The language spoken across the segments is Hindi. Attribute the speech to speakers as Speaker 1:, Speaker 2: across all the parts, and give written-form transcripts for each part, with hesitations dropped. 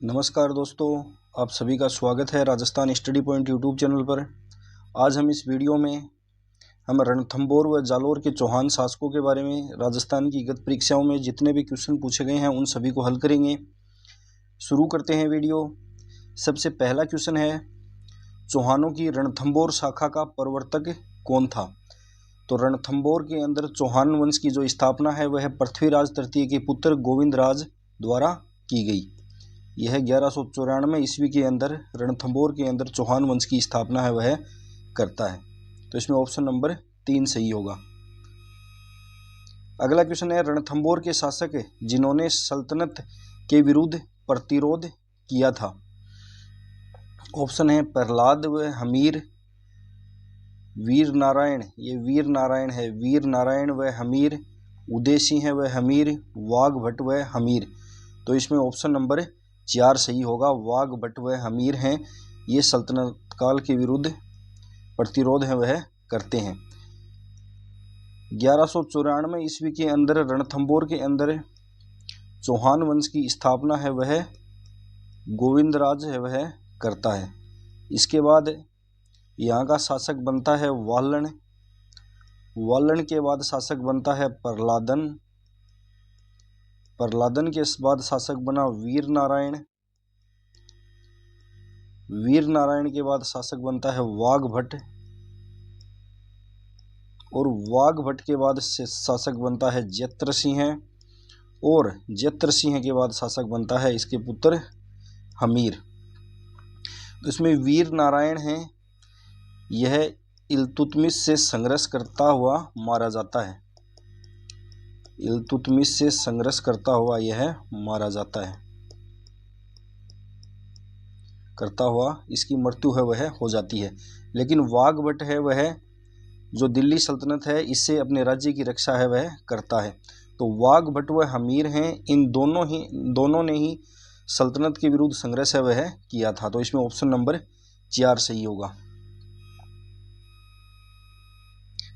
Speaker 1: नमस्कार दोस्तों, आप सभी का स्वागत है Rajasthan study point YouTube channel पर। आज हम इस वीडियो में हम रणथंभौर व जालोर के चौहान शासकों के बारे में राजस्थान की गत परीक्षाओं में जितने भी क्वेश्चन पूछे गए हैं उन सभी को हल करेंगे। शुरू करते हैं वीडियो। सबसे पहला क्वेश्चन है, चौहानों की रणथंभौर शाखा का प्रवर्तक कौन था? तो रणथंभौर के अंदर चौहान वंश की जो स्थापना है वह पृथ्वीराज तृतीय के पुत्र गोविंद राज द्वारा की गई। यह 1194 ईस्वी के अंदर रणथंभौर के अंदर चौहान वंश की स्थापना है वह करता है। तो इसमें ऑप्शन नंबर 3 सही होगा। अगला क्वेश्चन है, रणथंभौर के शासक जिन्होंने सल्तनत के विरुद्ध प्रतिरोध किया था। ऑप्शन है प्रहलाद व हमीर, वीर नारायण, ये वीर नारायण है, वीर नारायण व हमीर, उदय सिंह व हमीर, वाघ भट्ट व हमीर। तो इसमें ऑप्शन नंबर 4 सही होगा। वाघ भट्ट व हमीर हैं, ये सल्तनत काल के विरुद्ध प्रतिरोध है वह करते हैं। 1194 ईस्वी के अंदर रणथंभौर के अंदर चौहान वंश की स्थापना है वह गोविंद राज है वह करता है। इसके बाद यहाँ का शासक बनता है वालन, वालन के बाद शासक बनता है प्रहलादन, प्रहलादन के बाद शासक बना वीर नारायण, वीर नारायण के बाद शासक बनता है वाघ भट्ट, और वाघ भट्ट के बाद शासक बनता है जैत्र सिंह, और जैत्र सिंह के बाद शासक बनता है इसके पुत्र हमीर। तो इसमें वीर नारायण है, यह इल्तुतमिश से संघर्ष करता हुआ मारा जाता है, इल्तुतमिश से संघर्ष करता हुआ यह मारा जाता है, करता हुआ इसकी मृत्यु है वह हो जाती है। लेकिन वाघ भट्ट है वह जो दिल्ली सल्तनत है इससे अपने राज्य की रक्षा है वह करता है। तो वाघ भट्ट व हमीर हैं, इन दोनों ने ही सल्तनत के विरुद्ध संघर्ष है वह किया था। तो इसमें ऑप्शन नंबर 4 सही होगा।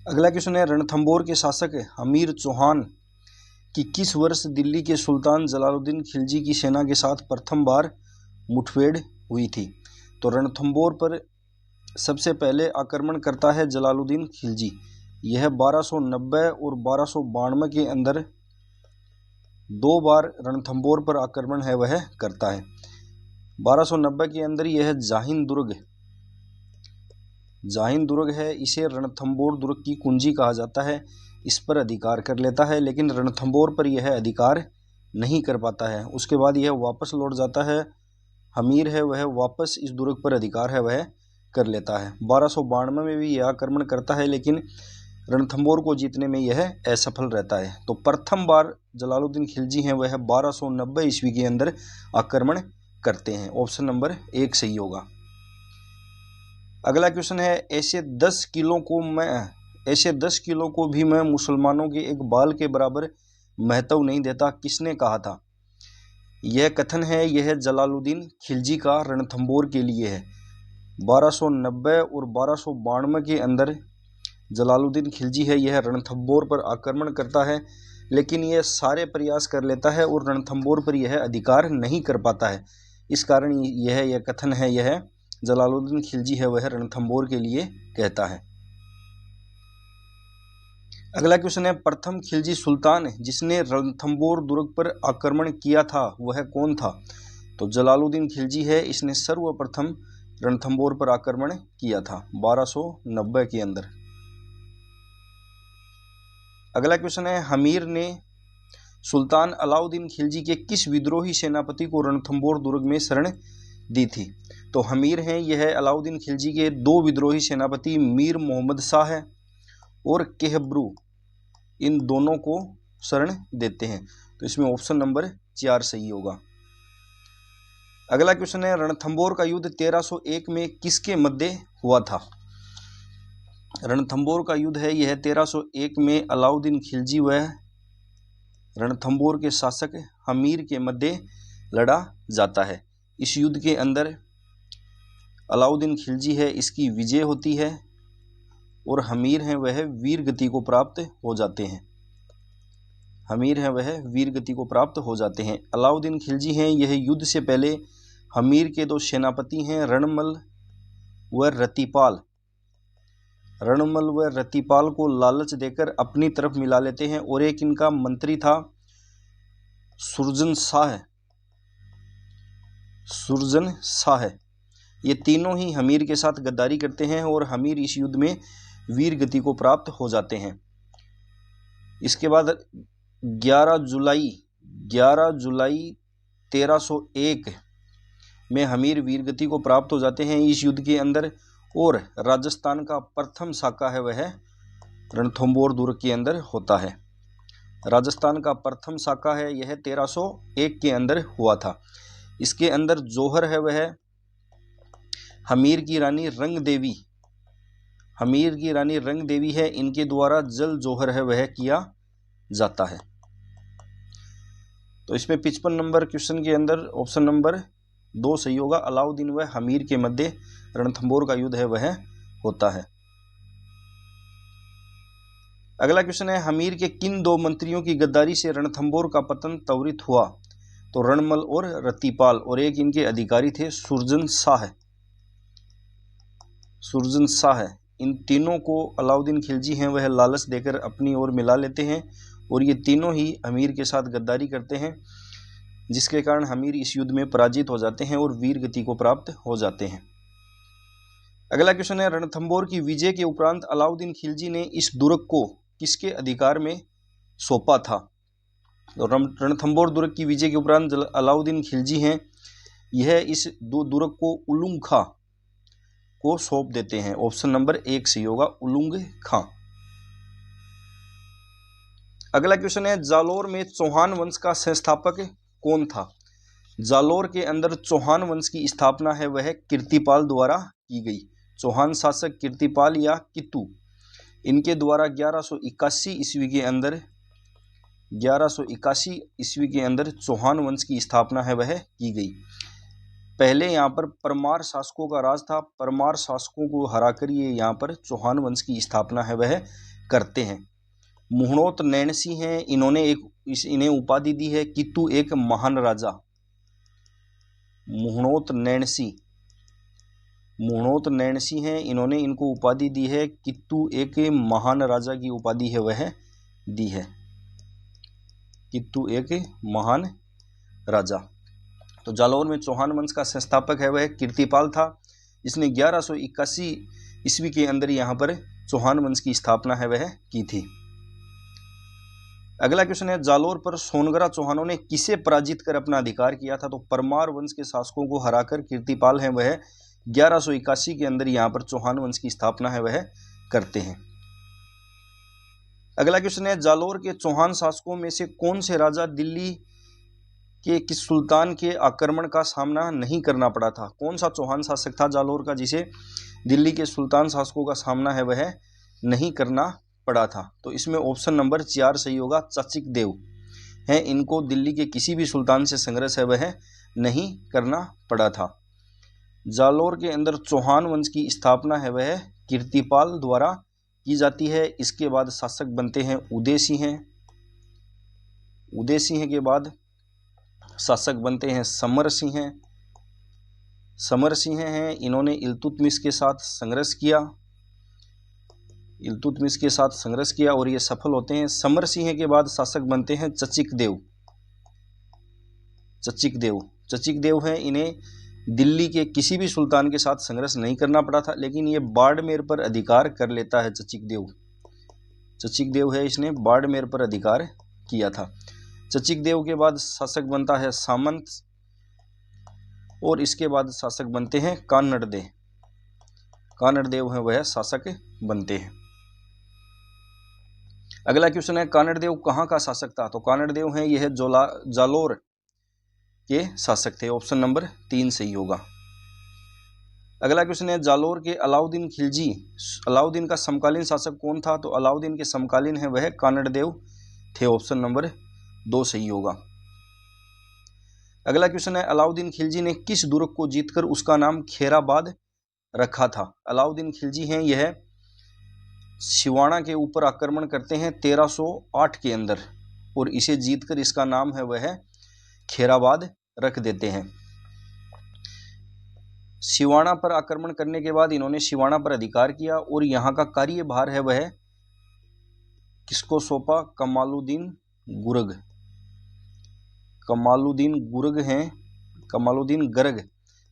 Speaker 1: अगला क्वेश्चन है, रणथंभौर के शासक हमीर चौहान की किस वर्ष दिल्ली के सुल्तान जलालुद्दीन खिलजी की सेना के साथ प्रथम बार मुठभेड़ हुई थी? तो रणथंभौर पर सबसे पहले आक्रमण करता है जलालुद्दीन खिलजी। यह 1290 और 1292 के अंदर 2 बार रणथंभौर पर आक्रमण है वह करता है। 1290 के अंदर यह जाहिन दुर्ग है, इसे रणथंभौर दुर्ग की कुंजी कहा जाता है, इस पर अधिकार कर लेता है, लेकिन रणथंभौर पर यह अधिकार नहीं कर पाता है। उसके बाद यह वापस लौट जाता है, हमीर है वह वापस इस दुर्ग पर अधिकार है वह कर लेता है। 1292 में भी यह आक्रमण करता है, लेकिन रणथंभौर को जीतने में यह असफल रहता है। तो प्रथम बार जलालुद्दीन खिलजी हैं वह 1290 ईस्वी के अंदर आक्रमण करते हैं। ऑप्शन नंबर 1 सही होगा। अगला क्वेश्चन है, ऐसे 10 किलो को भी मैं मुसलमानों के एक बाल के बराबर महत्व नहीं देता, किसने कहा था? यह कथन है यह जलालुद्दीन खिलजी का रणथंभौर के लिए है। 1290 और 1292 के अंदर जलालुद्दीन खिलजी है यह रणथंभौर पर आक्रमण करता है, लेकिन यह सारे प्रयास कर लेता है और रणथंभौर पर यह अधिकार नहीं कर पाता है। इस कारण यह कथन है यह जलालुद्दीन खिलजी है वह रणथंभौर के लिए कहता है। अगला क्वेश्चन है, प्रथम खिलजी सुल्तान जिसने रणथंभौर दुर्ग पर आक्रमण किया था वह कौन था? तो जलालुद्दीन खिलजी है, इसने सर्वप्रथम रणथंभौर पर आक्रमण किया था 1290 के अंदर। अगला क्वेश्चन है, हमीर ने सुल्तान अलाउद्दीन खिलजी के किस विद्रोही सेनापति को रणथंभौर दुर्ग में शरण दी थी? तो हमीर हैं यह अलाउद्दीन खिलजी के 2 विद्रोही सेनापति मीर मोहम्मद शाह और केहब्रू, इन दोनों को शरण देते हैं। तो इसमें ऑप्शन नंबर 4 सही होगा। अगला क्वेश्चन है, रणथंभौर का युद्ध 1301 में किसके मध्य हुआ था? रणथंभौर का युद्ध है यह 1301 में अलाउद्दीन खिलजी व रणथंभौर के शासक हमीर के मध्य लड़ा जाता है। इस युद्ध के अंदर अलाउद्दीन खिलजी है इसकी विजय होती है और हमीर हैं वह वीर गति को प्राप्त हो जाते हैं। हमीर हैं वह वीर गति को प्राप्त हो जाते हैं। अलाउद्दीन खिलजी हैं यह युद्ध से पहले हमीर के दो सेनापति हैं रणमल व रतिपाल। रणमल व रतिपाल को लालच देकर अपनी तरफ मिला लेते हैं और एक इनका मंत्री था सुरजन शाह। सुरजन शाह ये तीनों ही हमीर के साथ गद्दारी करते हैं और हमीर इस युद्ध में वीर गति को प्राप्त हो जाते हैं। इसके बाद 11 जुलाई 1301 में हमीर वीर गति को प्राप्त हो जाते हैं इस युद्ध के अंदर। और राजस्थान का प्रथम साका है वह रणथंभौर दुर्ग के अंदर होता है। राजस्थान का प्रथम साका है यह 1301 के अंदर हुआ था। इसके अंदर जौहर है वह हमीर की रानी रंग देवी। हमीर की रानी रंग देवी है, इनके द्वारा जल जौहर है वह किया जाता है। तो इसमें 55 नंबर क्वेश्चन के अंदर ऑप्शन नंबर 2 सही होगा। अलाउद्दीन व हमीर के मध्य रणथंभौर का युद्ध है वह होता है। अगला क्वेश्चन है हमीर के किन दो मंत्रियों की गद्दारी से रणथंभौर का पतन त्वरित हुआ? तो रणमल और रतिपाल, और एक इनके अधिकारी थे सुरजन शाह। सुरजन शाह इन तीनों को अलाउद्दीन खिलजी हैं वह लालच देकर अपनी ओर मिला लेते हैं और ये तीनों ही हमीर के साथ गद्दारी करते हैं, जिसके कारण हमीर इस युद्ध में पराजित हो जाते हैं और वीर गति को प्राप्त हो जाते हैं। अगला क्वेश्चन है रणथंभौर की विजय के उपरांत अलाउद्दीन खिलजी ने इस दुर्ग को किसके अधिकार में सौंपा था? तो रणथंभौर दुर्ग की विजय के उपरांत अलाउद्दीन खिलजी हैं यह इस दुर्ग को उलुग खां को सौंप देते हैं। ऑप्शन नंबर 1 सही होगा, उलुग खां। अगला क्वेश्चन है जालोर में चौहान वंश का संस्थापक कौन था? जालोर के अंदर चौहान वंश की स्थापना है वह कीर्तिपाल द्वारा की गई। चौहान शासक कीर्तिपाल या कित्तू, इनके द्वारा 1181 ईस्वी के अंदर चौहान वंश की स्थापना है वह की गई। पहले यहाँ पर परमार शासकों का राज था। परमार शासकों को हराकर ये यहाँ पर चौहान वंश की स्थापना है वह करते हैं। मुहणोत नैणसी हैं, इन्हें उपाधि दी है कित्तू एक महान राजा। मुहणोत नैणसी हैं, इन्होंने इनको उपाधि दी है कित्तू एक महान राजा की उपाधि है वह दी है। कित्तू एक महान राजा। तो जालौर में चौहान वंश का संस्थापक है वह कीर्तिपाल था, जिसने 1181 ईस्वी के अंदर यहाँ पर चौहान वंश की स्थापना है वह की थी। अगला क्वेश्चन है जालोर पर सोनगरा चौहानों ने किसे पराजित कर अपना अधिकार किया था? तो परमार वंश के शासकों को हराकर कीर्तिपाल हैं वह 1181 के अंदर यहाँ पर चौहान वंश की स्थापना है वह करते हैं। अगला क्वेश्चन है जालोर के चौहान शासकों में से कौन से राजा दिल्ली के किस सुल्तान के आक्रमण का सामना नहीं करना पड़ा था? कौन सा चौहान शासक था जालोर का जिसे दिल्ली के सुल्तान शासकों का सामना है वह नहीं करना पड़ा था? तो इसमें ऑप्शन नंबर 4 सही होगा, चचिक देव हैं, इनको दिल्ली के किसी भी सुल्तान से संघर्ष है वह नहीं करना पड़ा था। जालोर के अंदर चौहान वंश की स्थापना है वह कीर्तिपाल द्वारा की जाती है। इसके बाद शासक बनते हैं उदय सिंह। उदय सिंह के बाद शासक बनते हैं समर सिंह। समर सिंह हैं, इन्होंने इल्तुतमिश के साथ संघर्ष किया और ये सफल होते हैं। समर सिंह के बाद शासक बनते हैं चचिक देव हैं, इन्हें दिल्ली के किसी भी सुल्तान के साथ संघर्ष नहीं करना पड़ा था, लेकिन ये बाड़मेर पर अधिकार कर लेता है। चचिक देव है, इसने बाड़मेर पर अधिकार किया था। चचिक देव के बाद शासक बनता है सामंत और इसके बाद शासक बनते हैं कानड़ देव हैं वह शासक बनते हैं। अगला क्वेश्चन है कानड़ देव कहाँ का शासक था? तो कानड़ देव हैं यह जालोर के शासक थे। ऑप्शन नंबर 3 सही होगा। अगला क्वेश्चन है जालोर के अलाउद्दीन का समकालीन शासक कौन था? तो अलाउद्दीन के समकालीन है वह कानड़ देव थे। ऑप्शन नंबर 2 सही होगा। अगला क्वेश्चन है अलाउद्दीन खिलजी ने किस दुर्ग को जीतकर उसका नाम खैराबाद रखा था? अलाउद्दीन खिलजी हैं यह सिवाना के ऊपर आक्रमण करते हैं 1308 के अंदर और इसे जीतकर इसका नाम है वह खैराबाद रख देते हैं। सिवाना पर आक्रमण करने के बाद इन्होंने सिवाना पर अधिकार किया और यहाँ का कार्यभार है वह किसको सौंपा? कमालुद्दीन गुर्ग। कमालुद्दीन गर्ग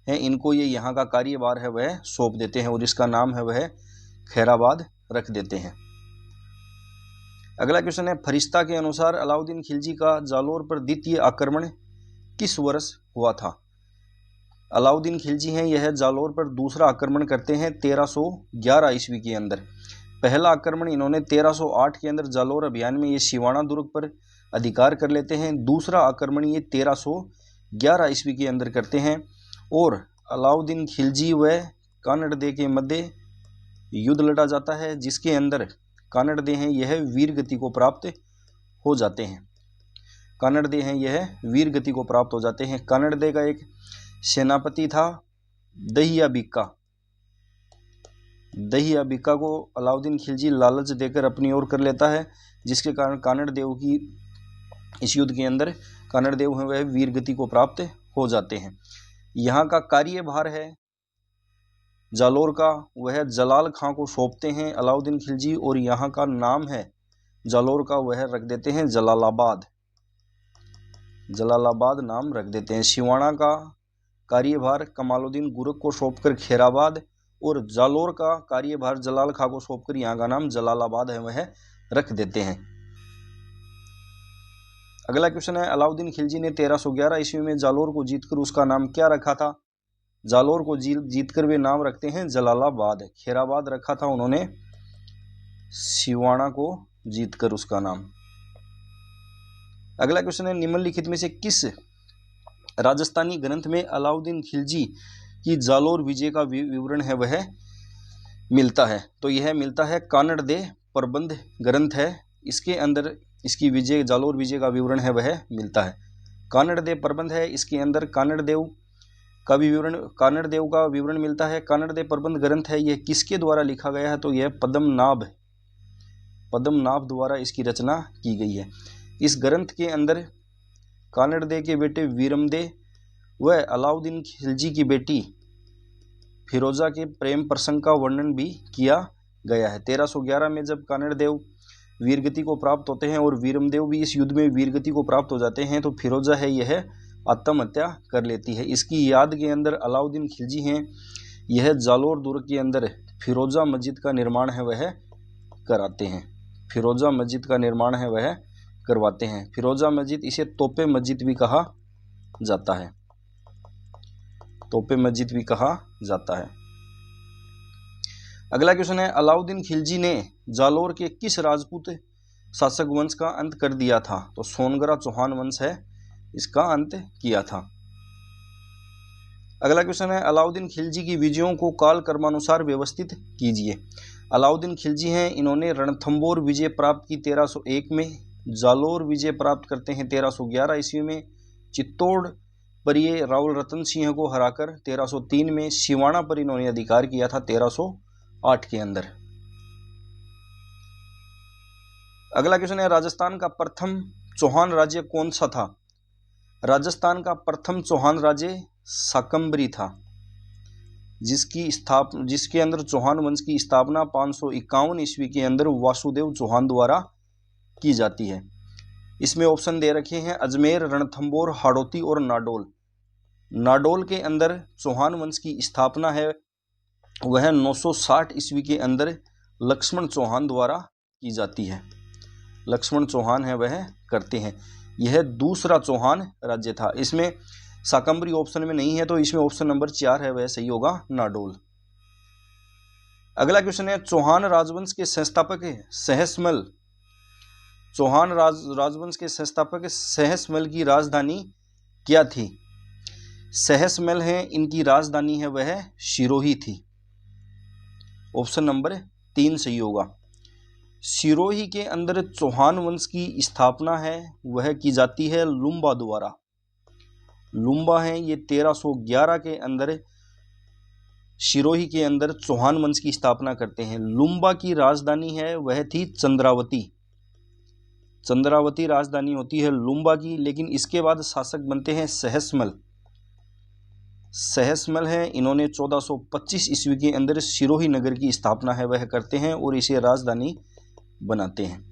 Speaker 1: हैं, इनको ये यहाँ का कार्यभार है वह सौंप देते हैं और इसका नाम है वह खैराबाद रख देते हैं। अगला क्वेश्चन है, फरिश्ता के अनुसार अलाउद्दीन खिलजी का जालोर पर द्वितीय आक्रमण किस वर्ष हुआ था? अलाउद्दीन खिलजी हैं, यह जालोर पर दूसरा आक्रमण करते हैं 1311 ईस्वी के अंदर। पहला आक्रमण इन्होंने 1308 के अंदर जालोर अभियान में ये सिवाना दुर्ग पर अधिकार कर लेते हैं। दूसरा आक्रमण ये 1311 ईस्वी के अंदर करते हैं और अलाउद्दीन खिलजी व कानड़दे के मध्य युद्ध लड़ा जाता है, जिसके अंदर कानड़दे हैं यह वीर गति को प्राप्त हो जाते हैं। कानड़दे हैं यह वीर गति को प्राप्त हो जाते हैं। कानड़दे का एक सेनापति था दहिया बिक्का को अलाउद्दीन खिलजी लालच देकर अपनी ओर कर लेता है, जिसके कारण कानड़देव की इस युद्ध के अंदर कानड़देव हैं वह वीर गति को प्राप्त हो जाते हैं। यहाँ का कार्यभार है जालोर का वह जलाल खां को सौंपते हैं अलाउद्दीन खिलजी और यहाँ का नाम है जालोर का वह रख देते हैं जलालाबाद नाम रख देते हैं। सिवाना का कार्यभार कमालुद्दीन गुर्ग को सौंपकर खैराबाद और जालोर का कार्यभार जलाल खां को सौंपकर यहाँ का नाम जलालाबाद है वह रख देते हैं। अगला क्वेश्चन है, अलाउद्दीन खिलजी ने 1311 ईस्वी में जालोर को जीतकर उसका नाम क्या रखा था? जालोर को जीतकर वे नाम रखते हैं जलालाबाद। खैराबाद रखा था उन्होंने सिवाना को जीतकर उसका नाम। अगला क्वेश्चन है, निम्नलिखित में से किस राजस्थानी ग्रंथ में अलाउद्दीन खिलजी की जालोर विजय का विवरण है वह मिलता है? तो यह मिलता है कानड़दे प्रबंध ग्रंथ है, इसके अंदर इसकी जालोर विजय का विवरण है वह मिलता है। कानड़दे प्रबंध है, इसके अंदर कानड़देव का विवरण मिलता है। कानड़दे प्रबंध ग्रंथ है, यह किसके द्वारा लिखा गया है? तो यह पद्मनाभ द्वारा इसकी रचना की गई है। इस ग्रंथ के अंदर कानड़दे के बेटे वीरमदे व अलाउद्दीन खिलजी की बेटी फिरोजा के प्रेम प्रसंग का वर्णन भी किया गया है। 1311 में जब कानड़देव वीरगति को प्राप्त होते हैं और वीरमदेव भी इस युद्ध में वीरगति को प्राप्त हो जाते हैं, तो फिरोजा है यह आत्महत्या कर लेती है। इसकी याद के अंदर अलाउद्दीन खिलजी हैं यह जालोर दुर्ग के अंदर फिरोजा मस्जिद का निर्माण है वह कराते हैं। करवाते हैं। फिरोजा मस्जिद, इसे तोपे मस्जिद भी कहा जाता है। अगला क्वेश्चन है, अलाउद्दीन खिलजी ने जालोर के किस राजपूत शासक वंश का अंत कर दिया था? तो सोनगरा चौहान वंश है इसका अंत किया था। अगला क्वेश्चन है, अलाउद्दीन खिलजी की विजयों को काल क्रमानुसार व्यवस्थित कीजिए। अलाउद्दीन खिलजी हैं, इन्होंने रणथंबोर विजय प्राप्त की 1301 में, जालोर विजय प्राप्त करते हैं 1311 ईस्वी में, चित्तौड़ पर ये रावल रतन सिंह को हराकर 1303 में, सिवाना पर इन्होंने अधिकार किया था 1308 के अंदर। अगला क्वेश्चन है, राजस्थान का प्रथम चौहान राज्य कौन सा था? राजस्थान का प्रथम चौहान राज्य शाकंभरी था, जिसके अंदर चौहान वंश की स्थापना 551 ईस्वी के अंदर वासुदेव चौहान द्वारा की जाती है। इसमें ऑप्शन दे रखे हैं अजमेर, रणथंबोर, हाड़ौती और नाडोल। नाडोल के अंदर चौहान वंश की स्थापना है वह 960 ईस्वी के अंदर लक्ष्मण चौहान द्वारा की जाती है। लक्ष्मण चौहान है वह करते हैं। यह दूसरा चौहान राज्य था। इसमें शाकंभरी ऑप्शन में नहीं है, तो इसमें ऑप्शन नंबर 4 है वह सही होगा, नाडोल। अगला क्वेश्चन है, चौहान राजवंश के संस्थापक सहसमल सहसमल की राजधानी क्या थी? सहसमल है, इनकी राजधानी है वह सिरोही थी। ऑप्शन नंबर 3 सही होगा। सिरोही के अंदर चौहान वंश की स्थापना है वह की जाती है लुम्बा द्वारा। लुम्बा है ये 1311 के अंदर सिरोही के अंदर चौहान वंश की स्थापना करते हैं। लुम्बा की राजधानी है वह थी चंद्रावती राजधानी होती है लुम्बा की, लेकिन इसके बाद शासक बनते हैं सहसमल। सहसमल हैं, इन्होंने 1425 ईस्वी के अंदर सिरोही नगर की स्थापना है वह करते हैं और इसे राजधानी बनाते हैं।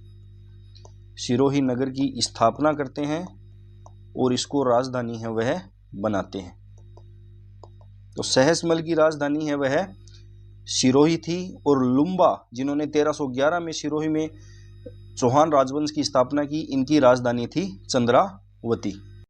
Speaker 1: सिरोही नगर की स्थापना करते हैं और इसको राजधानी है वह बनाते हैं। तो सहसमल की राजधानी है वह सिरोही थी और लुम्बा जिन्होंने 1311 में सिरोही में चौहान राजवंश की स्थापना की, इनकी राजधानी थी चंद्रावती।